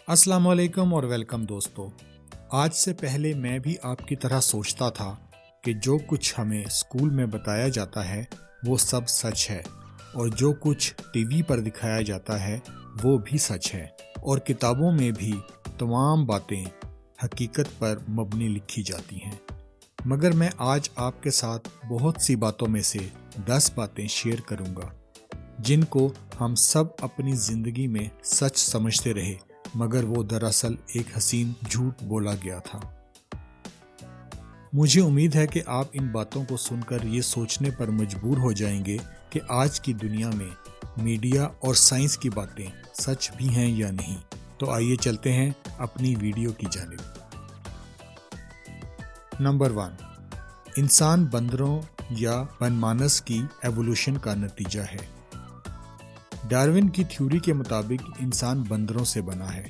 السلام علیکم اور ویلکم دوستو۔ آج سے پہلے میں بھی آپ کی طرح سوچتا تھا کہ جو کچھ ہمیں اسکول میں بتایا جاتا ہے وہ سب سچ ہے، اور جو کچھ ٹی وی پر دکھایا جاتا ہے وہ بھی سچ ہے، اور کتابوں میں بھی تمام باتیں حقیقت پر مبنی لکھی جاتی ہیں۔ مگر میں آج آپ کے ساتھ بہت سی باتوں میں سے 10 باتیں شیئر کروں گا جن کو ہم سب اپنی زندگی میں سچ سمجھتے رہے، مگر وہ دراصل ایک حسین جھوٹ بولا گیا تھا۔ مجھے امید ہے کہ آپ ان باتوں کو سن کر یہ سوچنے پر مجبور ہو جائیں گے کہ آج کی دنیا میں میڈیا اور سائنس کی باتیں سچ بھی ہیں یا نہیں۔ تو آئیے چلتے ہیں اپنی ویڈیو کی جانب۔ نمبر 1، انسان بندروں یا بنمانس کی ایوولوشن کا نتیجہ ہے۔ ڈارون کی تھیوری کے مطابق انسان بندروں سے بنا ہے،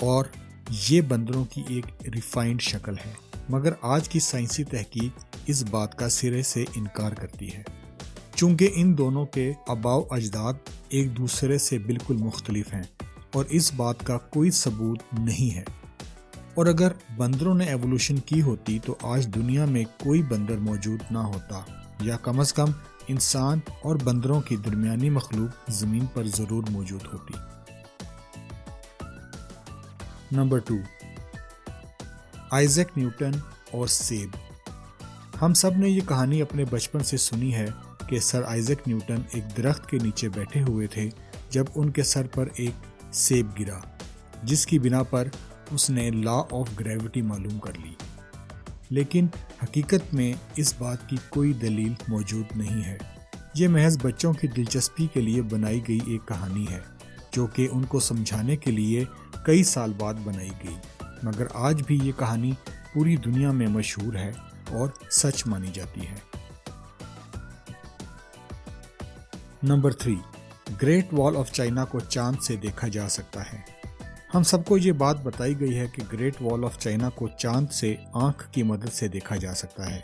اور یہ بندروں کی ایک ریفائنڈ شکل ہے، مگر آج کی سائنسی تحقیق اس بات کا سرے سے انکار کرتی ہے، چونکہ ان دونوں کے آباء و اجداد ایک دوسرے سے بالکل مختلف ہیں اور اس بات کا کوئی ثبوت نہیں ہے۔ اور اگر بندروں نے ایوولوشن کی ہوتی تو آج دنیا میں کوئی بندر موجود نہ ہوتا، یا کم از کم انسان اور بندروں کی درمیانی مخلوق زمین پر ضرور موجود ہوتی۔ نمبر 2، آئزیک نیوٹن اور سیب۔ ہم سب نے یہ کہانی اپنے بچپن سے سنی ہے کہ سر آئزیک نیوٹن ایک درخت کے نیچے بیٹھے ہوئے تھے جب ان کے سر پر ایک سیب گرا، جس کی بنا پر اس نے لا آف گریوٹی معلوم کر لی۔ لیکن حقیقت میں اس بات کی کوئی دلیل موجود نہیں ہے۔ یہ محض بچوں کی دلچسپی کے لیے بنائی گئی ایک کہانی ہے، جو کہ ان کو سمجھانے کے لیے کئی سال بعد بنائی گئی، مگر آج بھی یہ کہانی پوری دنیا میں مشہور ہے اور سچ مانی جاتی ہے۔ نمبر 3، گریٹ وال آف چائنا کو چاند سے دیکھا جا سکتا ہے۔ ہم سب کو یہ بات بتائی گئی ہے کہ گریٹ وال آف چائنا کو چاند سے آنکھ کی مدد سے دیکھا جا سکتا ہے۔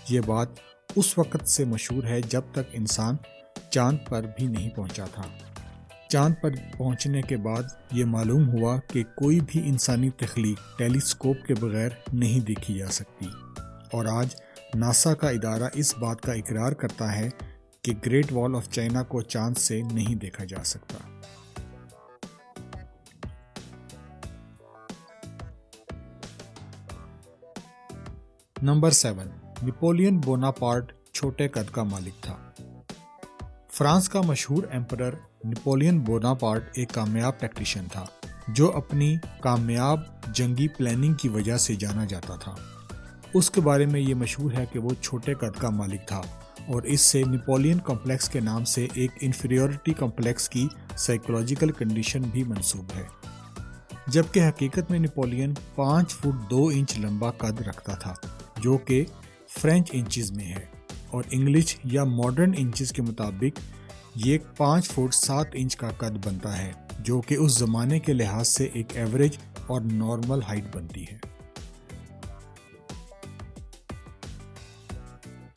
یہ بات اس وقت سے مشہور ہے جب تک انسان چاند پر بھی نہیں پہنچا تھا۔ چاند پر پہنچنے کے بعد یہ معلوم ہوا کہ کوئی بھی انسانی تخلیق ٹیلیسکوپ کے بغیر نہیں دیکھی جا سکتی، اور آج ناسا کا ادارہ اس بات کا اقرار کرتا ہے کہ گریٹ وال آف چائنا کو چاند سے نہیں دیکھا جا سکتا۔ نمبر 7، نپولین بوناپارٹ چھوٹے قد کا مالک تھا۔ فرانس کا مشہور ایمپرر نپولین بوناپارٹ ایک کامیاب ٹیکٹیشین تھا، جو اپنی کامیاب جنگی پلاننگ کی وجہ سے جانا جاتا تھا۔ اس کے بارے میں یہ مشہور ہے کہ وہ چھوٹے قد کا مالک تھا، اور اس سے نپولین کمپلیکس کے نام سے ایک انفیریورٹی کمپلیکس کی سائیکولوجیکل کنڈیشن بھی منسوب ہے، جبکہ حقیقت میں نپولین 5 فٹ 2 انچ لمبا قد رکھتا تھا، جو کہ فرینچ انچز میں ہے، اور انگلش یا ماڈرن انچز کے مطابق یہ 5 فٹ 7 انچ کا قد بنتا ہے، جو کہ اس زمانے کے لحاظ سے ایک ایوریج اور نارمل ہائٹ بنتی ہے۔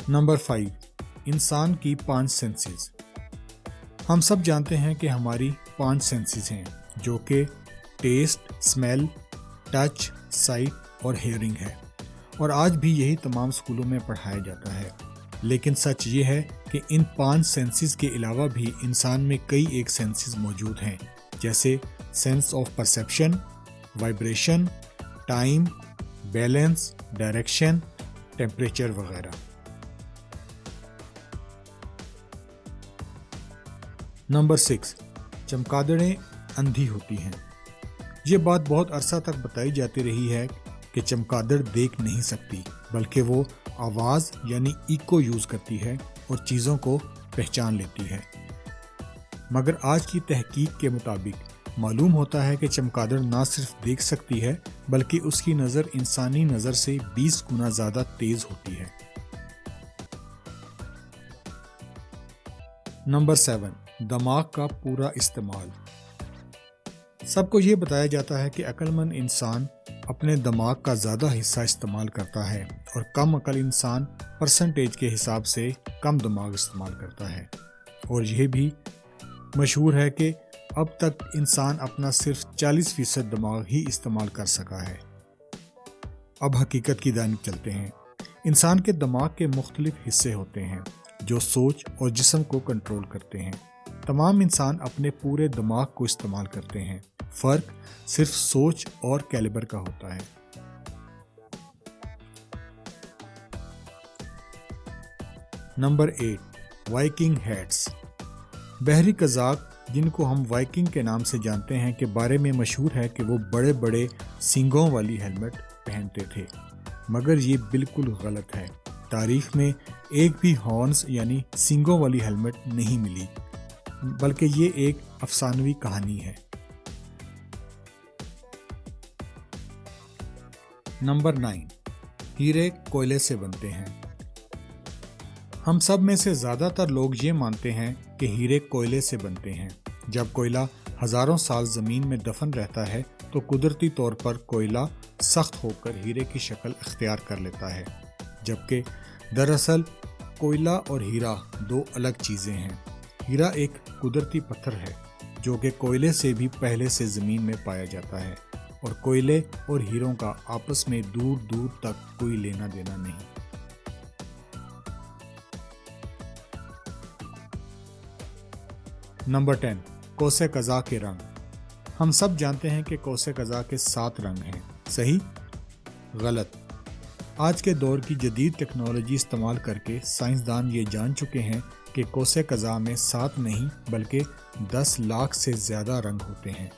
نمبر 5، انسان کی 5 سینسز۔ ہم سب جانتے ہیں کہ ہماری 5 سینسز ہیں، جو کہ ٹیسٹ، اسمیل، ٹچ، سائٹ اور ہیئرنگ ہے، اور آج بھی یہی تمام اسکولوں میں پڑھایا جاتا ہے۔ لیکن سچ یہ ہے کہ ان 5 سینسز کے علاوہ بھی انسان میں کئی ایک سینسز موجود ہیں، جیسے sense of perception, vibration, time, balance, direction, temperature وغیرہ۔ نمبر 6، چمگادڑیں اندھی ہوتی ہیں۔ یہ بات بہت عرصہ تک بتائی جاتی رہی ہے کہ چمگادڑ دیکھ نہیں سکتی، بلکہ وہ آواز یعنی ایکو یوز کرتی ہے اور چیزوں کو پہچان لیتی ہے۔ مگر آج کی تحقیق کے مطابق معلوم ہوتا ہے کہ چمگادڑ نہ صرف دیکھ سکتی ہے، بلکہ اس کی نظر انسانی نظر سے 20 گنا زیادہ تیز ہوتی ہے۔ نمبر 7، دماغ کا پورا استعمال۔ سب کو یہ بتایا جاتا ہے کہ عقل مند انسان اپنے دماغ کا زیادہ حصہ استعمال کرتا ہے، اور کم عقل انسان پرسنٹیج کے حساب سے کم دماغ استعمال کرتا ہے۔ اور یہ بھی مشہور ہے کہ اب تک انسان اپنا صرف 40% دماغ ہی استعمال کر سکا ہے۔ اب حقیقت کی جانب چلتے ہیں۔ انسان کے دماغ کے مختلف حصے ہوتے ہیں جو سوچ اور جسم کو کنٹرول کرتے ہیں۔ تمام انسان اپنے پورے دماغ کو استعمال کرتے ہیں، فرق صرف سوچ اور کیلیبر کا ہوتا ہے۔ Number 8، Viking hats. بحری قزاق جن کو ہم وائکنگ کے نام سے جانتے ہیں کے بارے میں مشہور ہے کہ وہ بڑے بڑے سینگوں والی ہیلمٹ پہنتے تھے، مگر یہ بالکل غلط ہے۔ تاریخ میں ایک بھی ہارنز یعنی سینگوں والی ہیلمٹ نہیں ملی، بلکہ یہ ایک افسانوی کہانی ہے۔ نمبر 9، ہیرے کوئلے سے بنتے ہیں۔ ہم سب میں سے زیادہ تر لوگ یہ مانتے ہیں کہ ہیرے کوئلے سے بنتے ہیں۔ جب کوئلہ ہزاروں سال زمین میں دفن رہتا ہے تو قدرتی طور پر کوئلہ سخت ہو کر ہیرے کی شکل اختیار کر لیتا ہے، جبکہ دراصل کوئلہ اور ہیرا دو الگ چیزیں ہیں۔ ہیرا ایک قدرتی پتھر ہے جو کہ کوئلے سے بھی پہلے سے زمین میں پایا جاتا ہے، اور کوئلے اور ہیروں کا آپس میں دور دور تک کوئی لینا دینا نہیں۔ نمبر 10، کوسے قزح کے رنگ۔ ہم سب جانتے ہیں کہ کوسے قزح کے 7 رنگ ہیں، صحیح؟ غلط۔ آج کے دور کی جدید ٹیکنالوجی استعمال کر کے سائنسدان یہ جان چکے ہیں کہ کوسے قزح میں 7 نہیں بلکہ 10 لاکھ سے زیادہ رنگ ہوتے ہیں،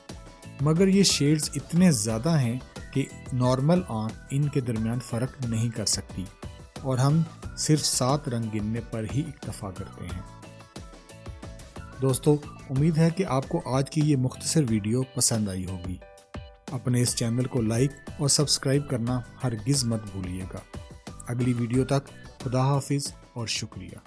مگر یہ شیڈز اتنے زیادہ ہیں کہ نارمل آنکھ ان کے درمیان فرق نہیں کر سکتی، اور ہم صرف 7 رنگ گننے پر ہی اکتفا کرتے ہیں۔ دوستو، امید ہے کہ آپ کو آج کی یہ مختصر ویڈیو پسند آئی ہوگی۔ اپنے اس چینل کو لائک اور سبسکرائب کرنا ہرگز مت بھولیے گا۔ اگلی ویڈیو تک خدا حافظ اور شکریہ۔